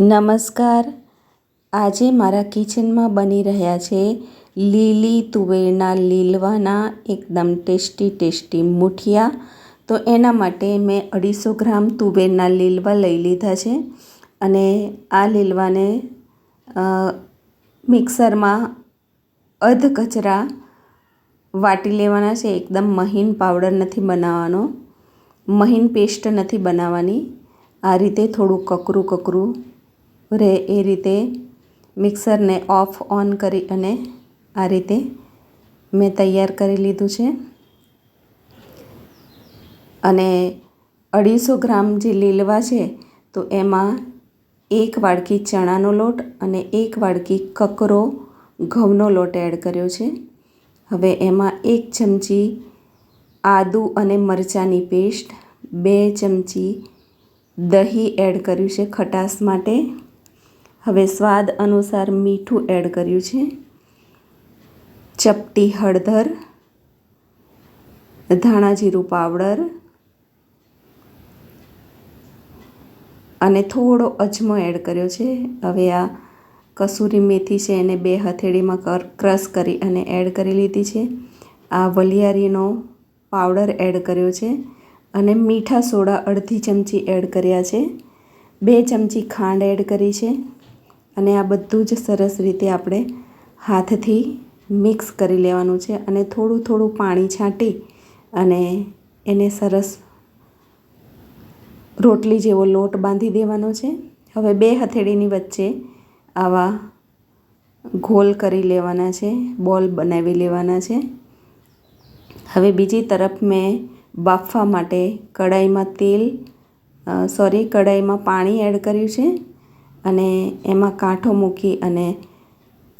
નમસ્કાર. આજે મારા કિચનમાં બની રહ્યા છે લીલી તુવેરના લીલવાના એકદમ ટેસ્ટી મુઠિયા. તો એના માટે મેં 250 ગ્રામ તુવેરના લીલવા લઈ લીધા છે અને આ લીલવાને મિક્સરમાં અધ કચરા વાટી લેવાના છે. એકદમ મહીન પાવડર નથી બનાવવાનો, મહીન પેસ્ટ નથી બનાવવાની. આ રીતે થોડું કકરું રહે એ રીતે મિક્સરને ઓફ ઓન કરી અને આ રીતે મેં તૈયાર કરી લીધું છે. અને 250 ગ્રામ જે લીલવા છે તો એમાં 1 વાડકી ચણાનો લોટ અને 1 વાડકી કકરો ઘઉંનો લોટ એડ કર્યો છે. હવે એમાં 1 ચમચી આદું અને મરચાંની પેસ્ટ, 2 ચમચી દહીં એડ કર્યું છે ખટાશ માટે. હવે સ્વાદ અનુસાર મીઠું એડ કર્યું છે, ચપટી હળદર, ધાણા જીરું પાવડર અને થોડો અજમો એડ કર્યો છે. હવે આ કસૂરી મેથી છે એને 2 હથેળીમાં ક્રશ કરી અને એડ કરી લીધી છે. આ વલિયારીનો પાવડર એડ કર્યો છે અને મીઠા સોડા અડધી ચમચી એડ કર્યા છે. 2 ચમચી ખાંડ એડ કરી છે અને આ બધું જ સરસ રીતે આપણે હાથથી મિક્સ કરી લેવાનું છે અને થોડું પાણી છાંટી અને એને સરસ રોટલી જેવો લોટ બાંધી દેવાનો છે. હવે 2 હથેળીની વચ્ચે આવા ગોલ કરી લેવાના છે, બોલ બનાવી લેવાના છે. હવે બીજી તરફ મેં બાફવા માટે કઢાઈમાં પાણી એડ કર્યું છે અને એમાં કાંઠો મૂકી અને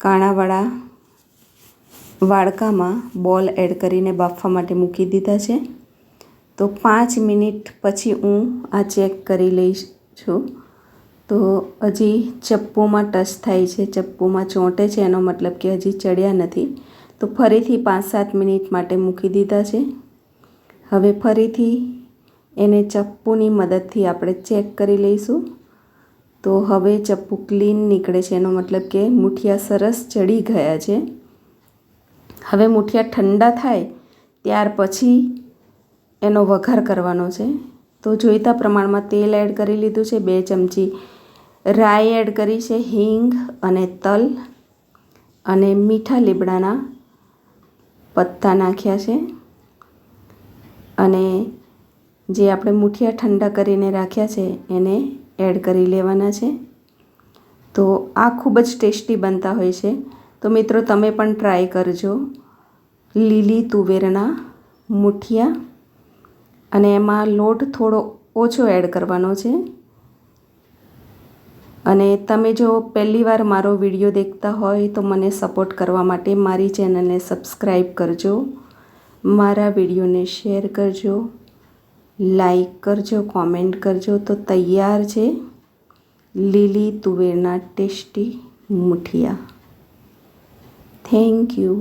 કાણાવાળા વાડકામાં બોલ એડ કરીને બાફવા માટે મૂકી દીધા છે. તો 5 મિનિટ પછી હું આ ચેક કરી લઈશ છું. તો હજી ચપ્પુમાં ટચ થાય છે, ચપ્પુમાં ચોંટે છે, એનો મતલબ કે હજી ચડ્યા નથી. તો ફરીથી 5-7 મિનિટ માટે મૂકી દીધા છે. હવે ફરીથી એને ચપ્પુની મદદથી આપણે ચેક કરી લઈશું. તો હવે ચપ્પુ ક્લીન નીકળે છે, એનો મતલબ કે મુઠિયા સરસ ચડી ગયા છે. હવે મુઠિયા ઠંડા થાય ત્યાર પછી એનો વઘાર કરવાનો છે. તો જોઈતા પ્રમાણમાં તેલ એડ કરી લીધું છે, 2 ચમચી રાઈ એડ કરી છે, હિંગ અને તલ અને મીઠા લીમડાના પત્તા નાખ્યા છે. અને જે આપણે મુઠિયા ઠંડા કરીને રાખ્યા છે એને એડ કરી લેવાના છે. તો આ ખૂબ જ ટેસ્ટી બનતા હોય છે. તો મિત્રો તમે પણ ટ્રાય કરજો લીલી તુવેરના મુઠિયા. અને એમાં લોટ થોડો ઓછો એડ કરવાનો છે. અને તમે જો પહેલી વાર મારો વિડીયો દેખતા હોય તો મને સપોર્ટ કરવા માટે મારી ચેનલને સબસ્ક્રાઈબ કરજો, મારા વિડીયોને શેર કરજો, લાઈક કરજો, કોમેન્ટ કરજો. તો તૈયાર છે લીલી તુવેરના ટેસ્ટી મુઠિયા. Thank you.